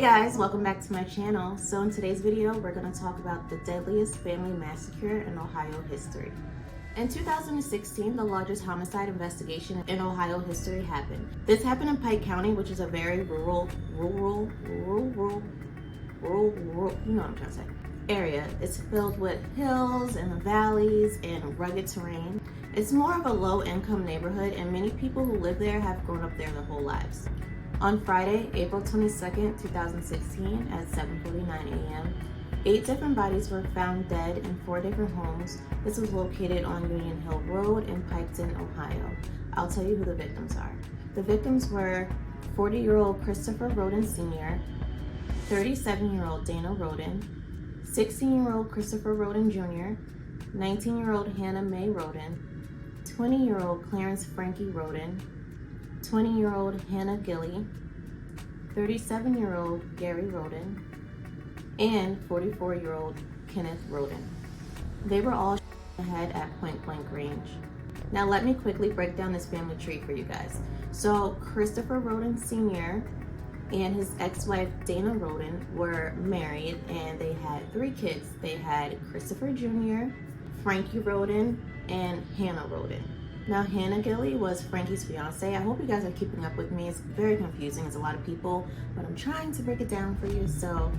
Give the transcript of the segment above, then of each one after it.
guys, welcome back to my channel. So in today's video, we're going to talk about the deadliest family massacre in Ohio history. In 2016, the largest homicide investigation in Ohio history happened. This happened in Pike County, which is a very rural, you know what I'm trying to say, area. It's filled with hills and valleys and rugged terrain. It's more of a low-income neighborhood, and many people who live there have grown up there their whole lives. On Friday, April 22nd, 2016, at 7:49 a.m., 8 different bodies were found dead in 4 different homes. This was located on Union Hill Road in Piketon, Ohio. I'll tell you who the victims are. The victims were 40-year-old Christopher Roden Sr., 37-year-old Dana Roden, 16-year-old Christopher Roden Jr., 19-year-old Hannah Mae Roden, 20-year-old Clarence Frankie Roden, 20-year-old Hannah Gilley, 37-year-old Gary Roden, and 44-year-old Kenneth Roden. They were all ahead at point-blank range. Now let me quickly break down this family tree for you guys. So Christopher Roden Sr. and his ex-wife Dana Roden were married, and they had 3 kids. They had Christopher Jr., Frankie Roden, and Hannah Roden. Now, Hannah Gilley was Frankie's fiance. I hope you guys are keeping up with me. It's very confusing. It's a lot of people, but I'm trying to break it down for you, so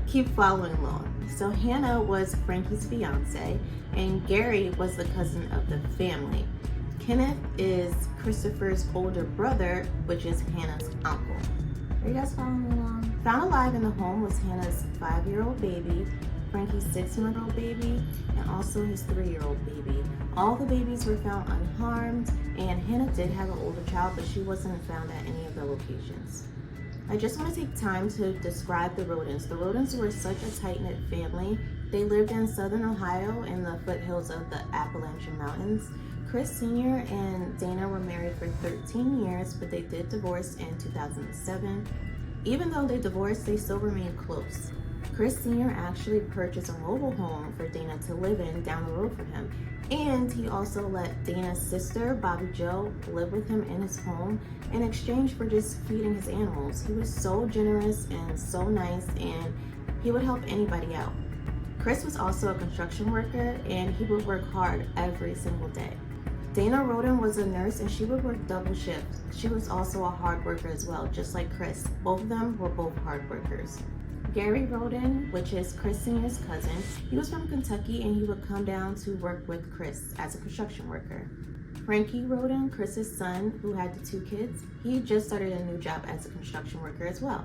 keep following along. So Hannah was Frankie's fiance, and Gary was the cousin of the family. Kenneth is Christopher's older brother, which is Hannah's uncle. Are you guys following along? Found alive in the home was Hannah's 5-year-old baby, Frankie's 6-month-old baby, and also his 3-year-old baby. All the babies were found unharmed, and Hannah did have an older child, but she wasn't found at any of the locations. I just want to take time to describe the Rodens. The Rodens were such a tight-knit family. They lived in southern Ohio in the foothills of the Appalachian Mountains. Chris Sr. and Dana were married for 13 years, but they did divorce in 2007. Even though they divorced, they still remained close. Chris Sr. actually purchased a mobile home for Dana to live in down the road from him. And he also let Dana's sister, Bobby Jo, live with him in his home in exchange for just feeding his animals. He was so generous and so nice, and he would help anybody out. Chris was also a construction worker, and he would work hard every single day. Dana Roden was a nurse, and she would work double shifts. She was also a hard worker as well, just like Chris. Both of them were both hard workers. Gary Roden, which is Chris Sr.'s cousin, he was from Kentucky, and he would come down to work with Chris as a construction worker. Frankie Roden, Chris's son, who had the 2 kids, he just started a new job as a construction worker as well.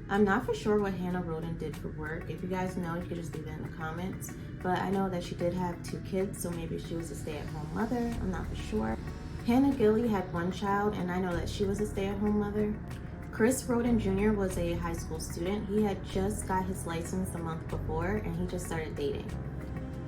I'm not for sure what Hannah Roden did for work. If you guys know, you could just leave it in the comments. But I know that she did have 2 kids, so maybe she was a stay-at-home mother. I'm not for sure. Hannah Gilley had 1 child, and I know that she was a stay-at-home mother. Chris Roden Jr. was a high school student. He had just got his license the month before, and he just started dating.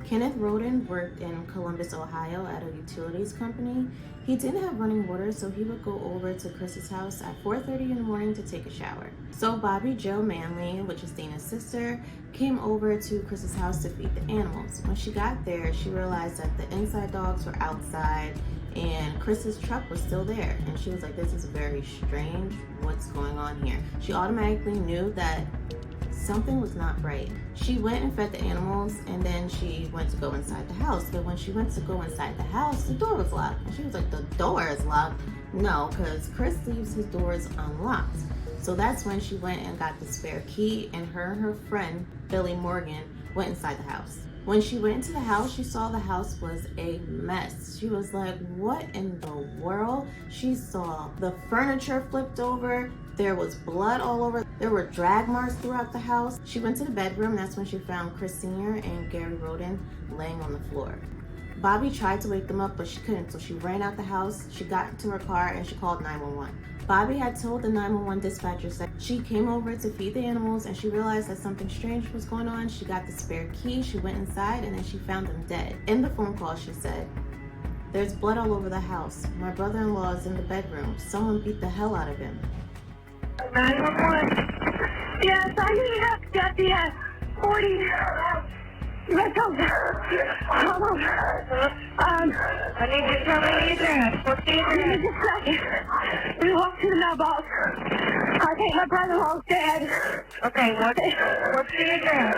Kenneth Roden worked in Columbus, Ohio at a utilities company. He didn't have running water, so he would go over to Chris's house at 4:30 in the morning to take a shower. So Bobby Jo Manley, which is Dana's sister, came over to Chris's house to feed the animals. When she got there, she realized that the inside dogs were outside and Chris's truck was still there. And she was like, this is very strange. What's going on here? She automatically knew that something was not right. She went and fed the animals, and then she went to go inside the house. But when she went to go inside the house, the door was locked. And she was like, the door is locked? No, because Chris leaves his doors unlocked. So that's when she went and got the spare key, and her friend, Billy Morgan, went inside the house. When she went into the house, she saw the house was a mess. She was like, what in the world? She saw the furniture flipped over. There was blood all over. There were drag marks throughout the house. She went to the bedroom. That's when she found Chris Sr. and Gary Roden laying on the floor. Bobby tried to wake them up, but she couldn't, so she ran out the house. She got into her car and she called 911. Bobby had told the 911 dispatcher that she came over to feed the animals, and she realized that something strange was going on. She got the spare key, she went inside, and then she found them dead. In the phone call, she said, there's blood all over the house. My brother-in-law is in the bedroom. Someone beat the hell out of him. 911. Yes, I need help. Got the 40. Let's go. Hold on. I need you to tell me the address. What's the address? Just a second. We walk to the mailbox. I think my brother-in-law's dead. Okay, what's the address?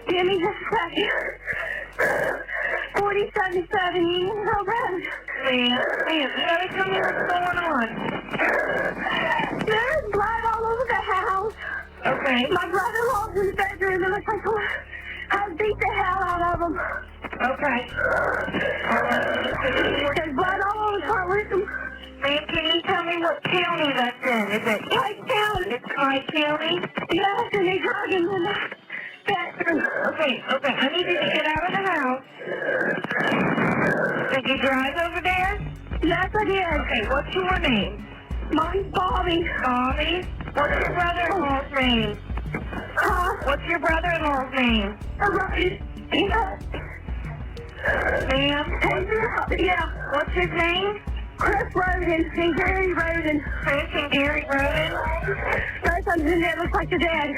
Give me just a second. 4077 Union Hill Road. Ma'am, you gotta tell me what's going on. There's blood all over the house. Okay. My brother-in-law's in the bedroom. It looks like I beat the hell out of him. Okay. There's blood all over the front room. Ma'am, can you tell me what county that's in? Is it White County. It's Clay County? Yes, and they drug him in the bedroom. Okay, I need you to get out of the house. Did you drive over there? Yes, I did. Okay, what's your name? Mine's Bobby. Bobby? What's your brother-in-law's name? What's your brother-in-law's name? Ma'am? Yeah. What's his name? Chris Roden and Gary Roden. Chris and Gary Roden? Both of them in there look like they're dead.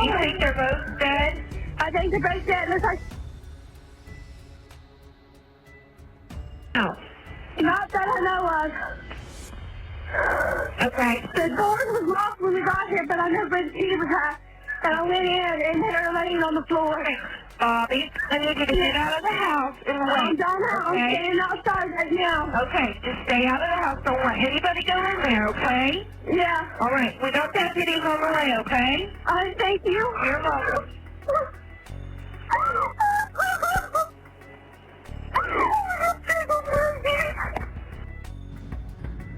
You think they're both dead? I think they're both dead. Looks like... No. Not that I know of. Okay. The doors was locked when we got here, but I know where the key was at. And I went in and they were laying on the floor. Bobby, I need you to get out of the house and I'm wait. done now. I'm Okay? standing outside right now. Okay, just stay out of the house. Don't let anybody go in there, okay? Yeah. All right, we got deputies on the way, okay? Thank you. You're welcome.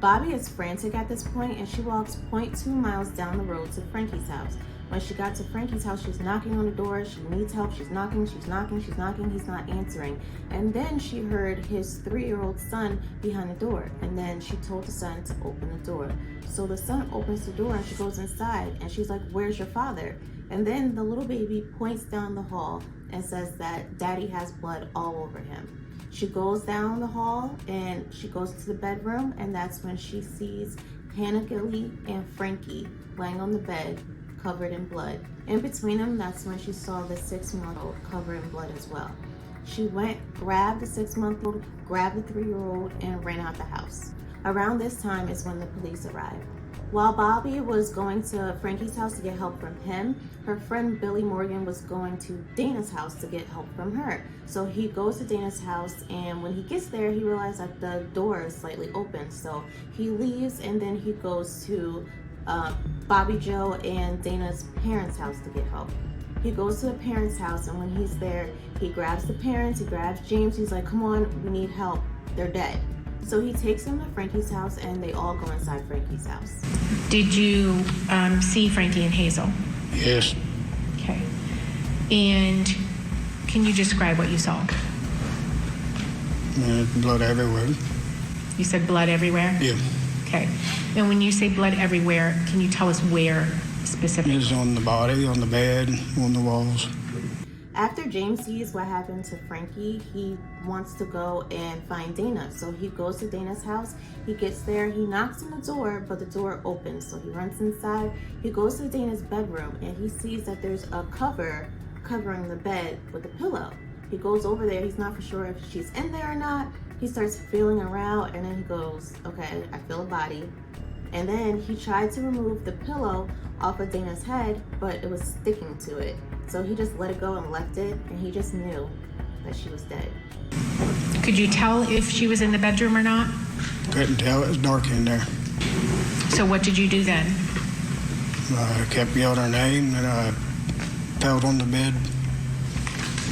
Bobby is frantic at this point and she walks 0.2 miles down the road to Frankie's house. When she got to Frankie's house, she's knocking on the door. She needs help. She's knocking. He's not answering. And then she heard his 3-year-old son behind the door. And then she told the son to open the door. So the son opens the door and she goes inside and she's like, "Where's your father?" And then the little baby points down the hall and says that daddy has blood all over him. She goes down the hall and she goes to the bedroom, and that's when she sees Hannah Gilly and Frankie laying on the bed covered in blood. In between them, that's when she saw the 6-month-old covered in blood as well. She went, grabbed the 6-month-old, grabbed the 3-year-old, and ran out the house. Around this time is when the police arrived. While Bobby was going to Frankie's house to get help from him, her friend Billy Morgan was going to Dana's house to get help from her. So he goes to Dana's house, and when he gets there, he realizes that the door is slightly open. So he leaves, and then he goes to Bobby Joe and Dana's parents' house to get help. He goes to the parents' house, and when he's there, he grabs the parents, he grabs James, he's like, "Come on, we need help, they're dead." So he takes them to Frankie's house, and they all go inside Frankie's house. Did you see Frankie and Hazel? Yes. Okay. And can you describe what you saw? Blood everywhere. You said blood everywhere? Yeah. Okay. And when you say blood everywhere, can you tell us where specifically? It's on the body, on the bed, on the walls. After James sees what happened to Frankie, he wants to go and find Dana. So he goes to Dana's house. He gets there, he knocks on the door, but the door opens. So he runs inside. He goes to Dana's bedroom and he sees that there's a cover covering the bed with a pillow. He goes over there. He's not for sure if she's in there or not. He starts feeling around and then he goes, "Okay, I feel a body." And then he tried to remove the pillow off of Dana's head, but it was sticking to it. So he just let it go and left it, and he just knew that she was dead. Could you tell if she was in the bedroom or not? Couldn't tell, it was dark in there. So what did you do then? I kept yelling her name, and I fell on the bed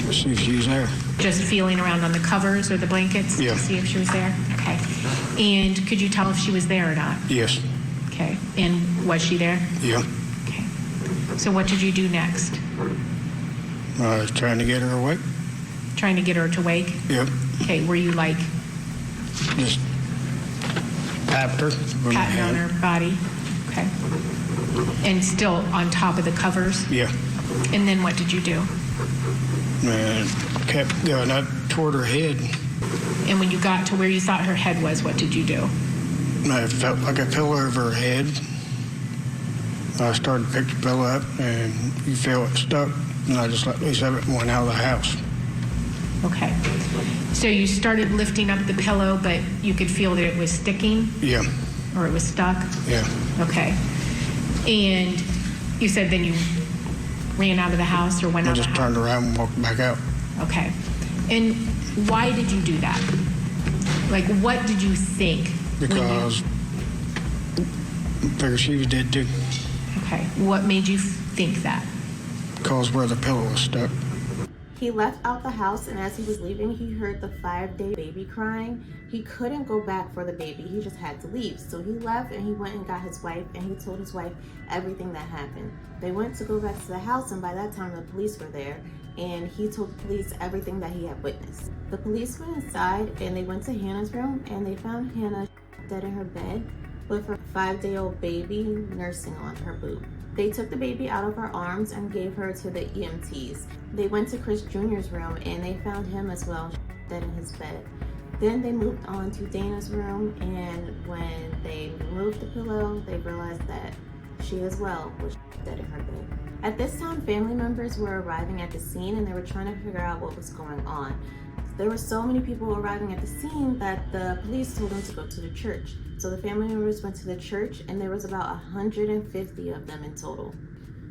to see if she was there. Just feeling around on the covers or the blankets Yeah. to see if she was there? Okay. And could you tell if she was there or not? Yes. Okay. And was she there? Yeah. Okay. So what did you do next? I was trying to get her awake. Trying to get her to wake? Yep. Okay. Were you like Just tapped her. with my patting on hand. her body? Okay. And still on top of the covers? Yeah. And then what did you do? And kept going up toward her head. And when you got to where you thought her head was, what did you do? I felt like a pillow over her head. I started to pick the pillow up, and you feel it stuck, and I just let loose of it and went out of the house. Okay. So you started lifting up the pillow, but you could feel that it was sticking Yeah. or it was stuck? Yeah. Okay. And you said then you ran out of the house or went I out of just the house? turned around and walked back out. Okay. And why did you do that? Like, what did you think? Because I figured she was dead too. Okay. What made you think that? Because where the pillow was stuck. He left out the house, and as he was leaving, he heard the 5-day baby crying. He couldn't go back for the baby. He just had to leave. So he left, and he went and got his wife, and he told his wife everything that happened. They went to go back to the house, and by that time, the police were there, and he told the police everything that he had witnessed. The police went inside, and they went to Hannah's room, and they found Hannah dead in her bed with her 5-day-old baby nursing on her boob. They took the baby out of her arms and gave her to the EMTs. They went to Chris Jr.'s room and they found him as well, dead in his bed. Then they moved on to Dana's room, and when they removed the pillow, they realized that she as well was dead in her bed. At this time, family members were arriving at the scene and they were trying to figure out what was going on. There were so many people arriving at the scene that the police told them to go to the church. So the family members went to the church, and there was about 150 of them in total.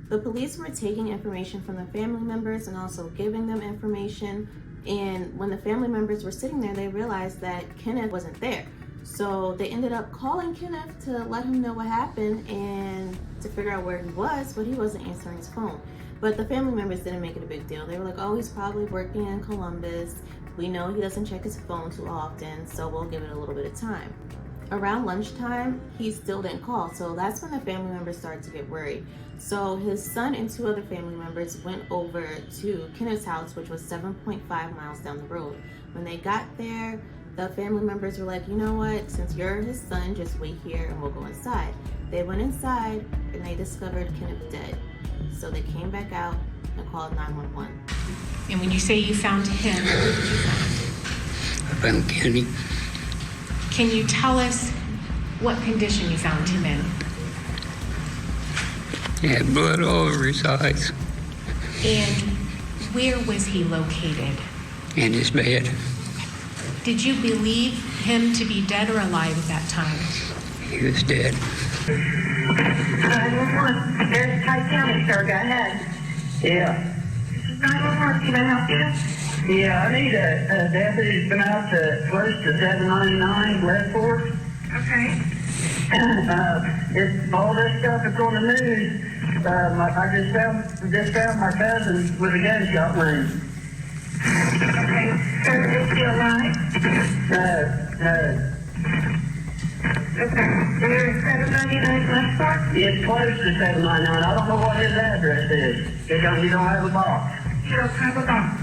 The police were taking information from the family members and also giving them information. And when the family members were sitting there, they realized that Kenneth wasn't there. So they ended up calling Kenneth to let him know what happened and to figure out where he was, but he wasn't answering his phone. But the family members didn't make it a big deal. They were like, oh, he's probably working in Columbus. We know he doesn't check his phone too often, so we'll give it a little bit of time. Around lunchtime, he still didn't call, so that's when the family members started to get worried. So his son and 2 other family members went over to Kenneth's house, which was 7.5 miles down the road. When they got there, the family members were like, you know what, since you're his son, just wait here and we'll go inside. They went inside and they discovered Kenneth dead. So they came back out and called 911. And when you say you found him, who did you find? I found Kenny. Can you tell us what condition you found him in? He had blood all over his eyes. And where was he located? In his bed. Did you believe him to be dead or alive at that time? He was dead. 911. There's Ty County, sir. Go ahead. Yeah. 911, can I help you? Yeah, I need a deputy to come out to close to 799 Ledford. Okay. It's all this stuff that's on the news. I just found my cousin with a gunshot wound. Okay. Sir, is he alive? No. Okay. You're at 799 Ledford? It's close to 799. I don't know what his address is. You don't have a box. You don't have a box.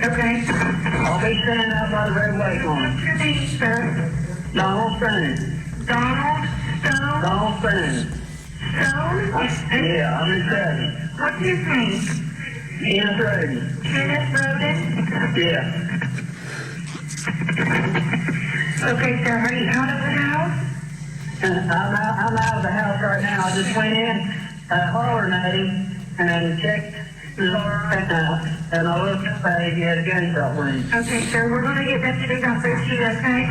Okay. I'll be standing out by the roadway corner. What's your name, sir? Donald Stone. Donald Stone? Donald Stone. Stone? Yeah, I'm his cousin. What's his name? Kenneth Roden. Kenneth Roden? Yeah. Okay, sir. Are you out of the house? I'm out of the house right now. I just went in, hollered at him, and checked his arm out, and I looked up at him. He had a gunshot wound. Okay, sir. We're going to get deputies out there to you, okay?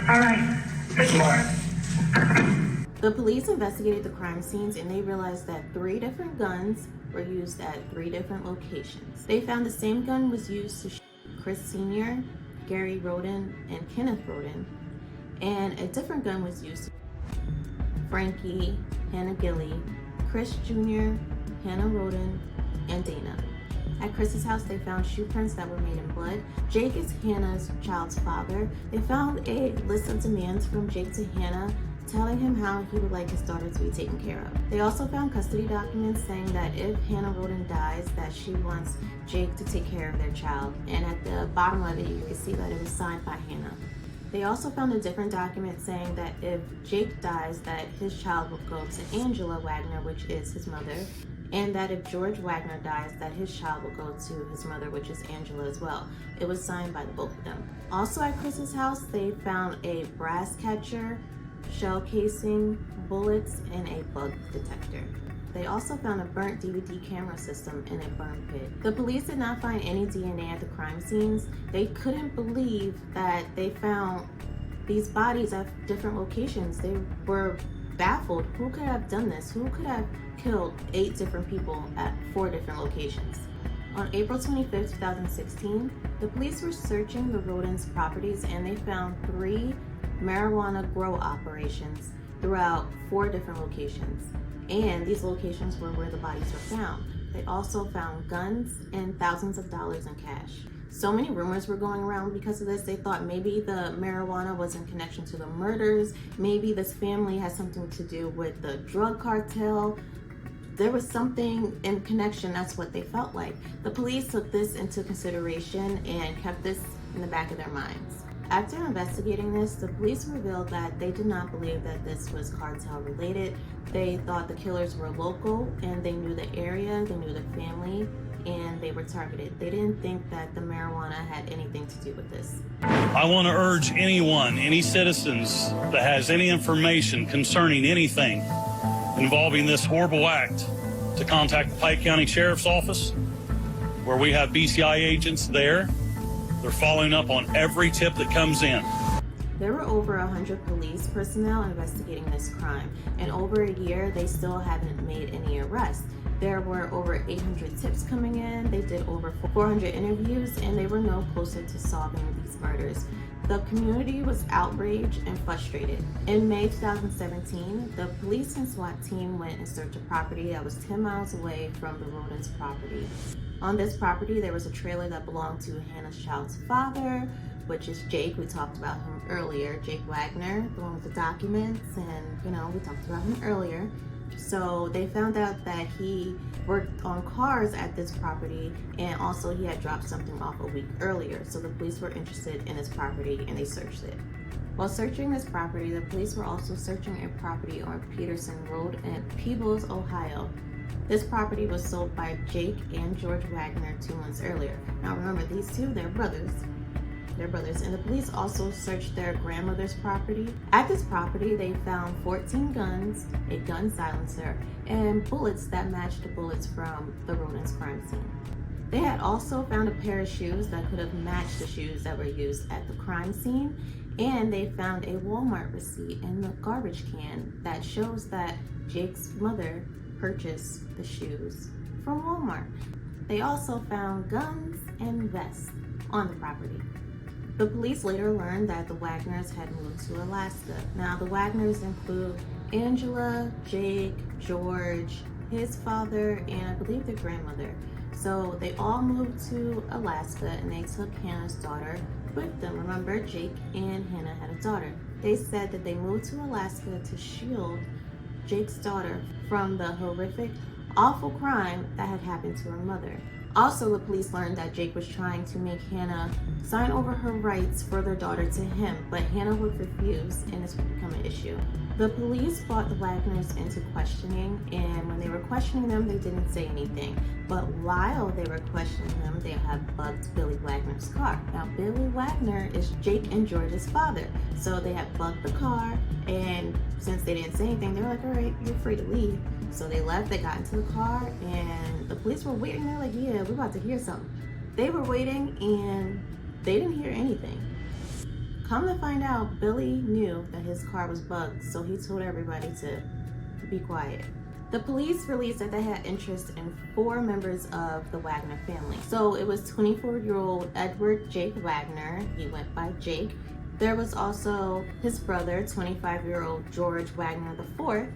All right. Good morning. The police investigated the crime scenes and they realized that 3 different guns were used at 3 different locations. They found the same gun was used to shoot Chris Sr., Gary Roden, and Kenneth Roden, and a different gun was used to shoot Frankie, Hannah Gilly, Chris Jr., Hannah Roden, and Dana. At Chris's house, they found shoe prints that were made in blood. Jake is Hannah's child's father. They found a list of demands from Jake to Hannah, telling him how he would like his daughter to be taken care of. They also found custody documents saying that if Hannah Roden dies, that she wants Jake to take care of their child. And at the bottom of it, you can see that it was signed by Hannah. They also found a different document saying that if Jake dies, that his child will go to Angela Wagner, which is his mother, and that if George Wagner dies, that his child will go to his mother, which is Angela as well. It was signed by the both of them. Also at Chris's house, they found a brass catcher, shell casing, bullets, and a bug detector. They also found a burnt DVD camera system in a burn pit. The police did not find any DNA at the crime scenes. They couldn't believe that they found these bodies at different locations. They were baffled who could have done this, who could have killed 8 different people at 4 different locations. On April 25th, 2016, the police were searching the Rodens' properties and they found 3 marijuana grow operations throughout 4 different locations. And these locations were where the bodies were found. They also found guns and thousands of dollars in cash. So many rumors were going around because of this. They thought maybe the marijuana was in connection to the murders. Maybe this family has something to do with the drug cartel. There was something in connection, that's what they felt like. The police took this into consideration and kept this in the back of their minds. After investigating this, the police revealed that they did not believe that this was cartel related. They thought the killers were local and they knew the area, they knew the family, and they were targeted. They didn't think that the marijuana had anything to do with this. I want to urge anyone, any citizens that has any information concerning anything involving this horrible act to contact the Pike County Sheriff's Office, where we have BCI agents there. They're following up on every tip that comes in. There were over 100 police personnel investigating this crime, and over a year, they still haven't made any arrests. There were over 800 tips coming in, they did over 400 interviews, and they were no closer to solving these murders. The community was outraged and frustrated. In May 2017, the police and SWAT team went in search of property that was 10 miles away from the Rodens' property. On this property, there was a trailer that belonged to Hannah Child's father, which is Jake. We talked about him earlier, Jake Wagner, the one with the documents, and we talked about him earlier. So they found out that he worked on cars at this property, and also he had dropped something off a week earlier. So the police were interested in his property and they searched it. While searching this property, the police were also searching a property on Peterson Road in Peebles, Ohio. This property was sold by Jake and George Wagner 2 months earlier. Now remember, these two, they're brothers. And the police also searched their grandmother's property. At this property, they found 14 guns, a gun silencer, and bullets that matched the bullets from the Rodens' crime scene. They had also found a pair of shoes that could have matched the shoes that were used at the crime scene, and they found a Walmart receipt in the garbage can that shows that Jake's mother purchased the shoes from Walmart. They also found guns and vests on the property. The police later learned that the Wagners had moved to Alaska. Now, the Wagners include Angela, Jake, George, his father, and I believe their grandmother. So they all moved to Alaska and they took Hannah's daughter with them. Remember, Jake and Hannah had a daughter. They said that they moved to Alaska to shield Jake's daughter from the horrific, awful crime that had happened to her mother. Also, the police learned that Jake was trying to make Hannah sign over her rights for their daughter to him, but Hannah would refuse, and this would become an issue. The police brought the Wagners into questioning, and when they were questioning them, they didn't say anything. But while they were questioning them, they had bugged Billy Wagner's car. Now, Billy Wagner is Jake and George's father, so they had bugged the car, and since they didn't say anything, they were like, all right, you're free to leave. So they left, they got into the car, and the police were waiting. They're like, yeah, we're about to hear something. They were waiting, and they didn't hear anything. Come to find out, Billy knew that his car was bugged, so he told everybody to be quiet. The police released that they had interest in 4 members of the Wagner family. So it was 24-year-old Edward Jake Wagner. He went by Jake. There was also his brother, 25-year-old George Wagner IV.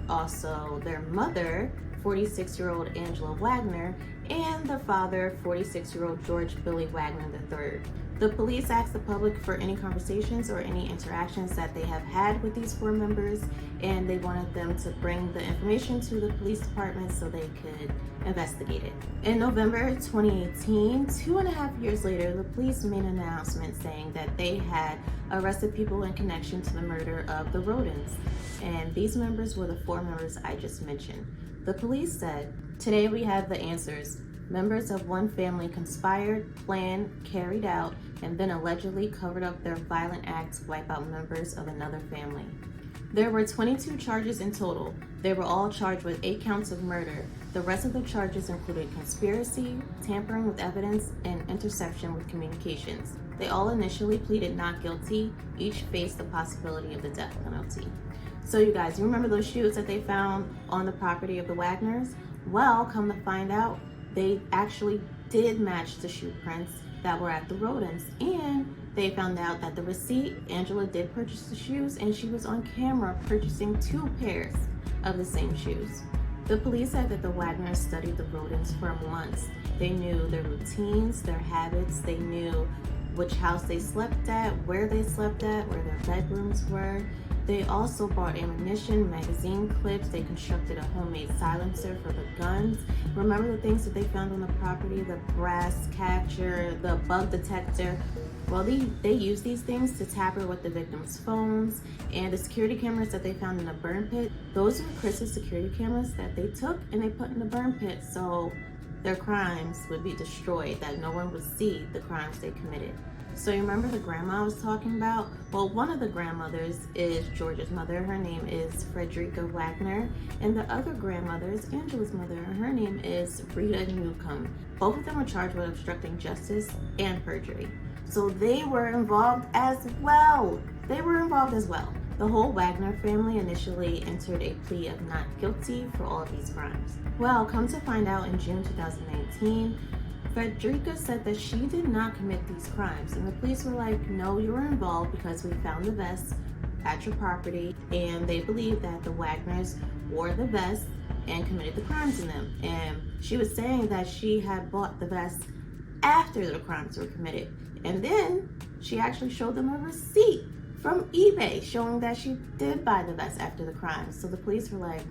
Also their mother, 46-year-old Angela Wagner, and the father, 46-year-old George Billy Wagner III. The police asked the public for any conversations or any interactions that they have had with these 4 members, and they wanted them to bring the information to the police department so they could investigate it. In November 2018, 2.5 years later, the police made an announcement saying that they had arrested people in connection to the murder of the Rodens, and these members were the 4 members I just mentioned. The police said, "Today we have the answers. Members of one family conspired, planned, carried out, and then allegedly covered up their violent acts to wipe out members of another family." There were 22 charges in total. They were all charged with 8 counts of murder. The rest of the charges included conspiracy, tampering with evidence, and interception with communications. They all initially pleaded not guilty. Each faced the possibility of the death penalty. So you guys, you remember those shoes that they found on the property of the Wagners? Well, come to find out, they actually did match the shoe prints that were at the Rodens, and they found out that the receipt, Angela did purchase the shoes, and she was on camera purchasing 2 pairs of the same shoes. The police said that the Wagners studied the Rodens for months. They knew their routines, their habits, they knew which house they slept at, where they slept at, where their bedrooms were. They also bought ammunition, magazine clips. They constructed a homemade silencer for the guns. Remember the things that they found on the property, the brass catcher, the bug detector? Well, they used these things to tamper with the victims' phones, and the security cameras that they found in the burn pit, those were Chris's security cameras that they took and they put in the burn pit so their crimes would be destroyed, that no one would see the crimes they committed. So you remember the grandma I was talking about? Well, one of the grandmothers is George's mother. Her name is Frederica Wagner. And the other grandmother is Angela's mother. Her name is Rita Newcomb. Both of them were charged with obstructing justice and perjury. So they were involved as well. The whole Wagner family initially entered a plea of not guilty for all of these crimes. Well, come to find out, in June 2019, Frederica said that she did not commit these crimes, and the police were like, no, you were involved because we found the vests at your property, and they believed that the Wagners wore the vests and committed the crimes in them. And she was saying that she had bought the vests after the crimes were committed, and then she actually showed them a receipt from eBay showing that she did buy the vests after the crimes. So the police were like,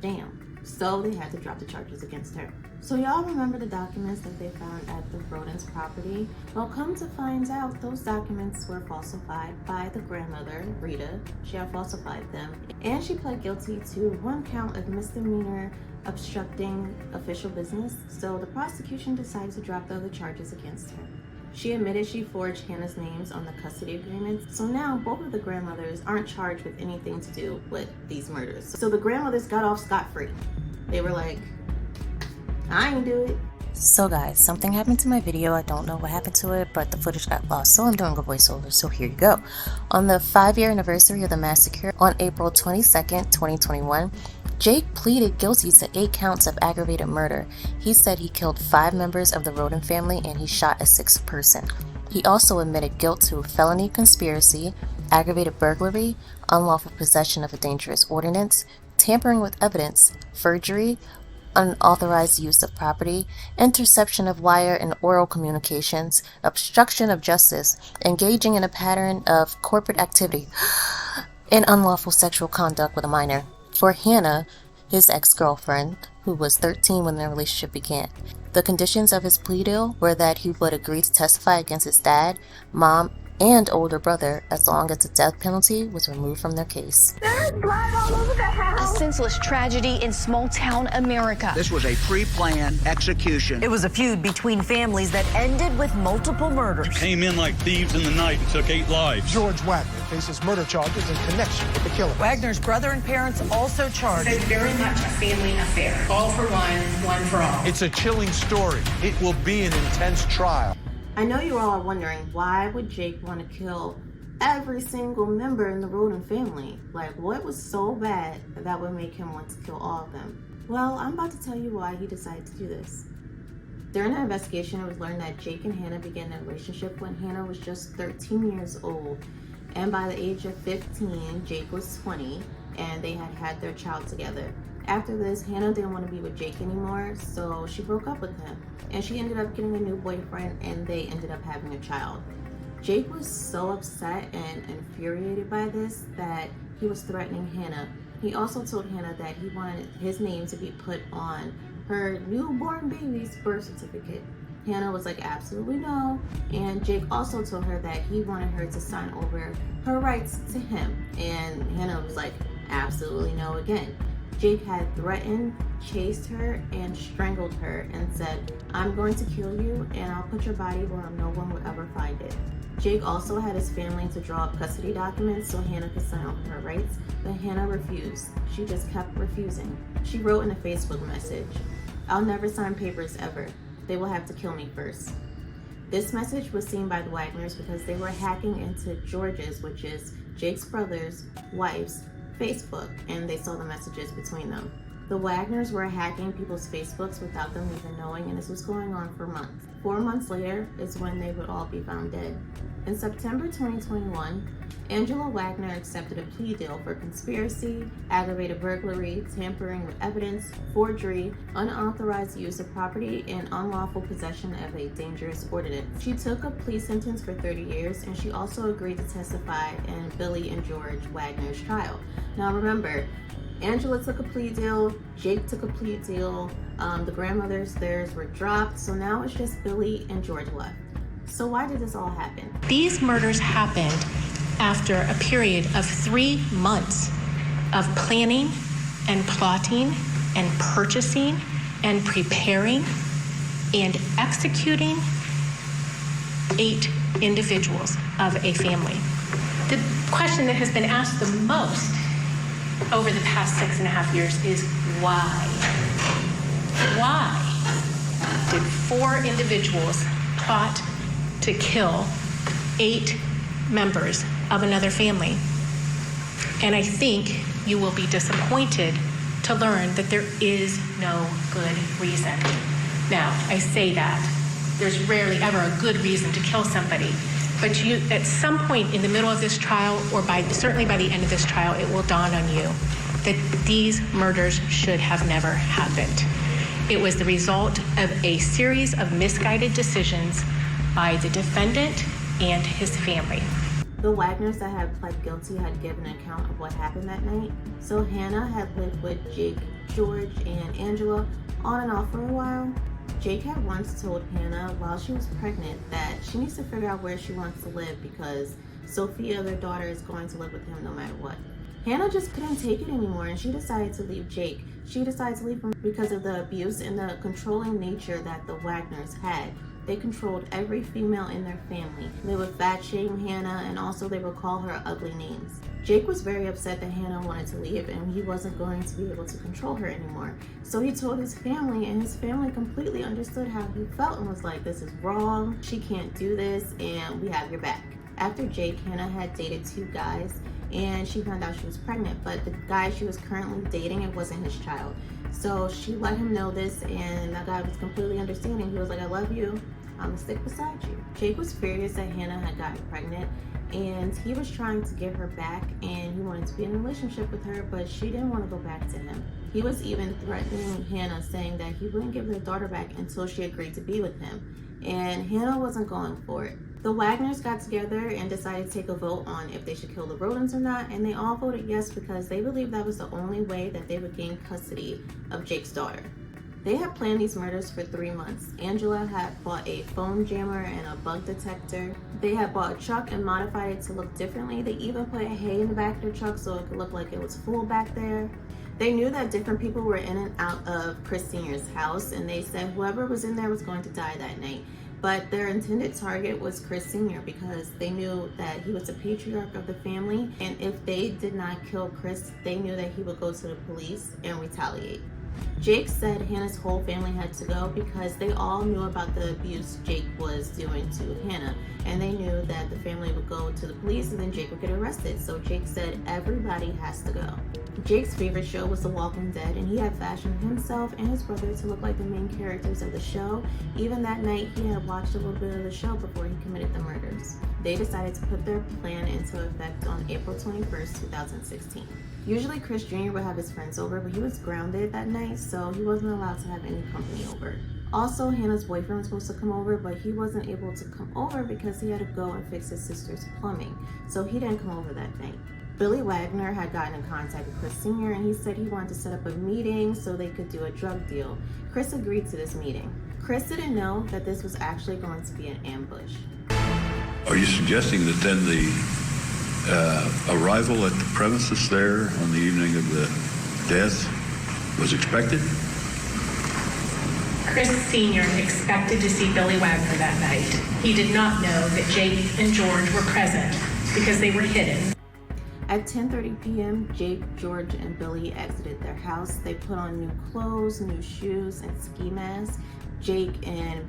damn. So they had to drop the charges against her. So y'all remember the documents that they found at the Rodens property? Well, come to find out, those documents were falsified by the grandmother, Rita. She had falsified them. And she pled guilty to 1 count of misdemeanor obstructing official business. So the prosecution decided to drop the other charges against her. She admitted she forged Hannah's names on the custody agreements. So now both of the grandmothers aren't charged with anything to do with these murders. So the grandmothers got off scot-free. They were like, I ain't do it. So guys, something happened to my video. I don't know what happened to it, but the footage got lost, so I'm doing a voiceover, so here you go. On the 5-year anniversary of the massacre on April 22nd, 2021, Jake pleaded guilty to 8 counts of aggravated murder. He said he killed 5 members of the Roden family and he shot a 6th person. He also admitted guilt to felony conspiracy, aggravated burglary, unlawful possession of a dangerous ordinance, tampering with evidence, forgery, unauthorized use of property, interception of wire and oral communications, obstruction of justice, engaging in a pattern of corporate activity, and unlawful sexual conduct with a minor. For Hannah, his ex-girlfriend, who was 13 when their relationship began. The conditions of his plea deal were that he would agree to testify against his dad, mom, and older brother as long as the death penalty was removed from their case. There's blood all over the house. A senseless tragedy in small-town America. This was a pre-planned execution. It was a feud between families that ended with multiple murders. Came in like thieves in the night and took 8 lives. George Wagner faces murder charges in connection with the killing. Wagner's brother and parents also charged. It's very much a family affair. All for one, one for all. It's a chilling story. It will be an intense trial. I know you all are wondering, why would Jake want to kill every single member in the Roden family? Like, what was so bad that would make him want to kill all of them? Well, I'm about to tell you why he decided to do this. During the investigation, it was learned that Jake and Hannah began a relationship when Hannah was just 13 years old. And by the age of 15, Jake was 20, and they had had their child together. After this, Hannah didn't want to be with Jake anymore, so she broke up with him. And she ended up getting a new boyfriend, and they ended up having a child. Jake was so upset and infuriated by this that he was threatening Hannah. He also told Hannah that he wanted his name to be put on her newborn baby's birth certificate. Hannah was like, absolutely no. And Jake also told her that he wanted her to sign over her rights to him. And Hannah was like, absolutely no again. Jake had threatened, chased her, and strangled her and said, I'm going to kill you and I'll put your body where no one will ever find it. Jake also had his family to draw up custody documents so Hannah could sign over her rights, but Hannah refused. She just kept refusing. She wrote in a Facebook message, I'll never sign papers ever. They will have to kill me first. This message was seen by the Wagners because they were hacking into George's, which is Jake's brother's wife's, Facebook, and they saw the messages between them. The Wagners were hacking people's Facebooks without them even knowing, and this was going on for months. 4 months later is when they would all be found dead. In September 2021, Angela Wagner accepted a plea deal for conspiracy, aggravated burglary, tampering with evidence, forgery, unauthorized use of property, and unlawful possession of a dangerous ordinance. She took a plea sentence for 30 years, and she also agreed to testify in Billy and George Wagner's trial. Now remember, Angela took a plea deal, Jake took a plea deal, the grandmothers, theirs were dropped, so now it's just Billy and George left. So why did this all happen? These murders happened after a period of 3 months of planning and plotting and purchasing and preparing and executing 8 individuals of a family. The question that has been asked the most over the past 6.5 years is why? Why did 4 individuals plot to kill 8 members of another family? And I think you will be disappointed to learn that there is no good reason. Now, I say that. There's rarely ever a good reason to kill somebody. But you, at some point in the middle of this trial, or certainly by the end of this trial, it will dawn on you that these murders should have never happened. It was the result of a series of misguided decisions by the defendant and his family. The Wagners that had pled guilty had given an account of what happened that night. So Hannah had lived with Jake, George, and Angela on and off for a while. Jake had once told Hannah while she was pregnant that she needs to figure out where she wants to live because Sophia, their daughter, is going to live with him no matter what. Hannah just couldn't take it anymore and she decided to leave Jake. She decided to leave him because of the abuse and the controlling nature that the Wagners had. They controlled every female in their family. They would fat shame Hannah, and also they would call her ugly names. Jake was very upset that Hannah wanted to leave and he wasn't going to be able to control her anymore. So he told his family, and his family completely understood how he felt and was like, this is wrong, she can't do this, and we have your back. After Jake, Hannah had dated 2 guys and she found out she was pregnant, but the guy she was currently dating, it wasn't his child. So she let him know this, and that guy was completely understanding. He was like, I love you, I'm gonna stick beside you. Jake was furious that Hannah had gotten pregnant, and he was trying to get her back, and he wanted to be in a relationship with her, but she didn't want to go back to him. He was even threatening Hannah, saying that he wouldn't give their daughter back until she agreed to be with him, and Hannah wasn't going for it. The Wagners got together and decided to take a vote on if they should kill the Rodens or not, and they all voted yes because they believed that was the only way that they would gain custody of Jake's daughter. They had planned these murders for 3 months. Angela had bought a phone jammer and a bug detector. They had bought a truck and modified it to look differently. They even put hay in the back of their truck so it could look like it was full back there. They knew that different people were in and out of Chris Sr.'s house, and they said whoever was in there was going to die that night. But their intended target was Chris Sr. because they knew that he was the patriarch of the family, and if they did not kill Chris, they knew that he would go to the police and retaliate. Jake said Hannah's whole family had to go because they all knew about the abuse Jake was doing to Hannah, and they knew that the family would go to the police and then Jake would get arrested. So Jake said everybody has to go. Jake's favorite show was The Walking Dead, and he had fashioned himself and his brother to look like the main characters of the show. Even that night, he had watched a little bit of the show before he committed the murders. They decided to put their plan into effect on April 21st, 2016. Usually Chris Jr. would have his friends over, but he was grounded that night, so he wasn't allowed to have any company over. Also, Hannah's boyfriend was supposed to come over, but he wasn't able to come over because he had to go and fix his sister's plumbing, so he didn't come over that night. Billy Wagner had gotten in contact with Chris Sr. and he said he wanted to set up a meeting so they could do a drug deal. Chris agreed to this meeting. Chris didn't know that this was actually going to be an ambush. Are you suggesting that then the arrival at the premises there on the evening of the death was expected? Chris Sr. expected to see Billy Wagner that night. He did not know that Jake and George were present because they were hidden. At 10:30 p.m., Jake, George, and Billy exited their house. They put on new clothes, new shoes, and ski masks. Jake and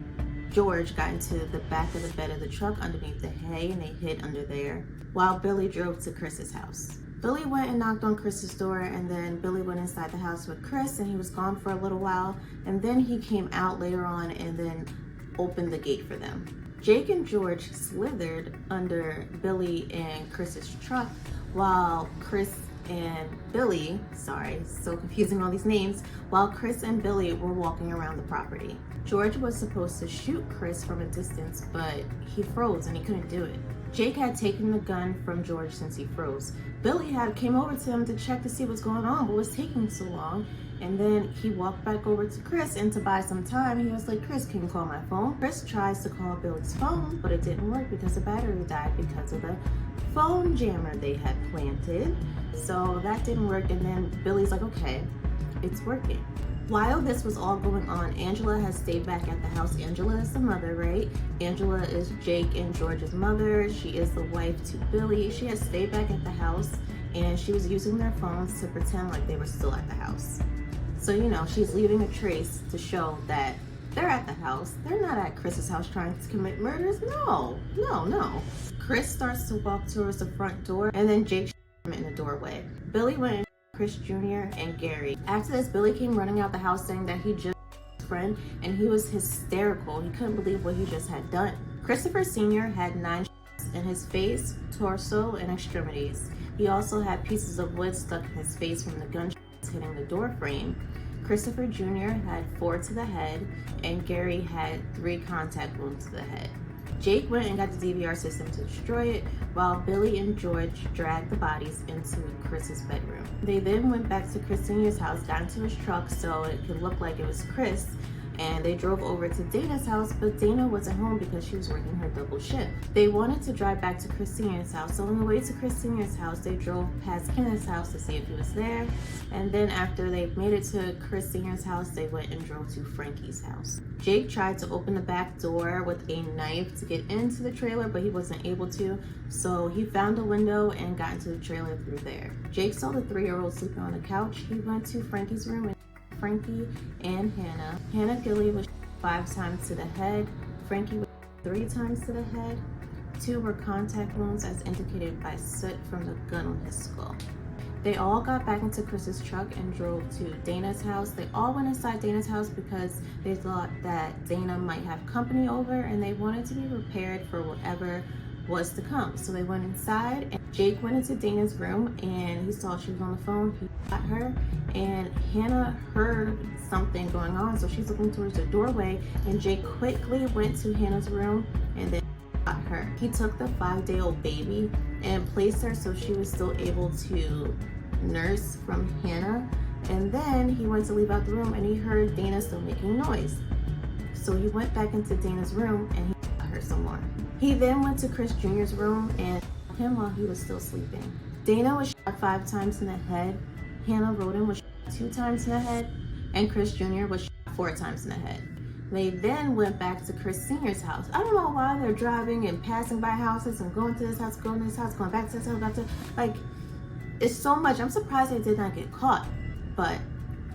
George got into the back of the bed of the truck underneath the hay, and they hid under there while Billy drove to Chris's house. Billy went and knocked on Chris's door, and then Billy went inside the house with Chris, and he was gone for a little while, and then he came out later on and then opened the gate for them. Jake and George slithered under Billy and Chris's truck while Chris and Billy, sorry, so confusing all these names, while Chris and Billy were walking around the property. George was supposed to shoot Chris from a distance, but he froze and he couldn't do it. Jake had taken the gun from George since he froze. Billy came over to him to check to see what's going on, but was taking so long. And then he walked back over to Chris, and to buy some time, he was like, Chris, can you call my phone? Chris tries to call Billy's phone, but it didn't work because the battery died because of the phone jammer they had planted. So that didn't work, and then Billy's like, okay, it's working. While this was all going on, Angela has stayed back at the house. Angela is the mother, right? Angela is Jake and George's mother. She is the wife to Billy. She has stayed back at the house, and she was using their phones to pretend like they were still at the house. So, you know, she's leaving a trace to show that they're at the house. They're not at Chris's house trying to commit murders. No. Chris starts to walk towards the front door, and then Jake him in the doorway. Billy went and Chris Jr. and Gary. After this, Billy came running out the house saying that he just his friend, and he was hysterical. He couldn't believe what he just had done. Christopher Sr. had 9 in his face, torso, and extremities. He also had pieces of wood stuck in his face from the gun hitting the door frame. Christopher Jr. had 4 to the head, and Gary had 3 contact wounds to the head. Jake went and got the DVR system to destroy it, while Billy and George dragged the bodies into Chris's bedroom. They then went back to Chris Sr.'s house, got into his truck so it could look like it was Chris, and they drove over to Dana's house, but Dana wasn't home because she was working her double shift. They wanted to drive back to Chris Sr.'s house, so on the way to Chris Sr.'s house, they drove past Kenneth's house to see if he was there, and then after they made it to Chris Sr.'s house, they went and drove to Frankie's house. Jake tried to open the back door with a knife to get into the trailer, but he wasn't able to, so he found a window and got into the trailer through there. Jake saw the 3-year-old sleeping on the couch. He went to Frankie's room and Frankie and Hannah. Hannah Gilly was 5 times to the head. Frankie was 3 times to the head. 2 were contact wounds as indicated by soot from the gun on his skull. They all got back into Chris's truck and drove to Dana's house. They all went inside Dana's house because they thought that Dana might have company over and they wanted to be prepared for whatever was to come. So they went inside, and Jake went into Dana's room and he saw she was on the phone. He got her, and Hannah heard something going on, so she's looking towards the doorway, and Jake quickly went to Hannah's room and then got her. He took the 5-day-old baby and placed her so she was still able to nurse from Hannah, and then he went to leave out the room and he heard Dana still making noise. So he went back into Dana's room and he got her some more. He then went to Chris Jr.'s room and shot him while he was still sleeping. Dana was shot 5 times in the head, Hannah Roden was shot 2 times in the head, and Chris Jr. was shot 4 times in the head. They then went back to Chris Sr.'s house. I don't know why they're driving and passing by houses and going to this house, going to this house, going back to this house, back to, like, it's so much. I'm surprised they did not get caught. But,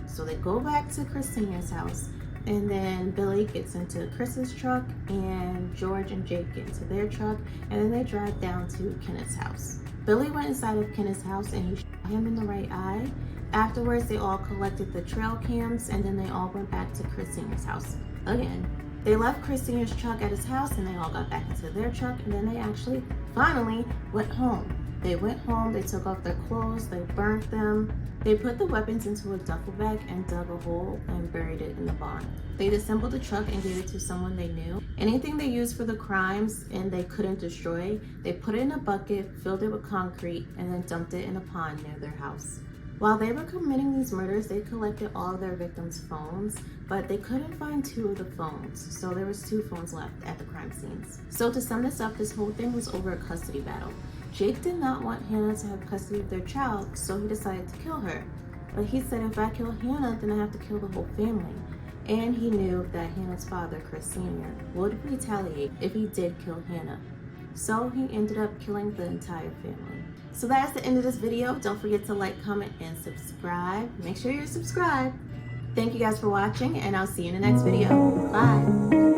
so they go back to Chris Sr.'s house, and then Billy gets into Chris's truck, and George and Jake get into their truck, and then they drive down to Kenneth's house. Billy went inside of Kenneth's house and he shot him in the right eye. Afterwards, they all collected the trail cams, and then they all went back to Chris Sr.'s house again. They left Chris Sr.'s truck at his house, and they all got back into their truck, and then they actually finally went home. They went home, they took off their clothes, they burnt them. They put the weapons into a duffel bag and dug a hole and buried it in the barn. They disassembled the truck and gave it to someone they knew. Anything they used for the crimes and they couldn't destroy, they put it in a bucket, filled it with concrete, and then dumped it in a pond near their house. While they were committing these murders, they collected all of their victims' phones, but they couldn't find 2 of the phones, so there was 2 phones left at the crime scenes. So to sum this up, this whole thing was over a custody battle. Jake did not want Hannah to have custody of their child, so he decided to kill her. But he said, if I kill Hannah, then I have to kill the whole family. And he knew that Hannah's father, Chris Sr., would retaliate if he did kill Hannah. So he ended up killing the entire family. So that's the end of this video. Don't forget to like, comment, and subscribe. Make sure you're subscribed. Thank you guys for watching, and I'll see you in the next video. Bye.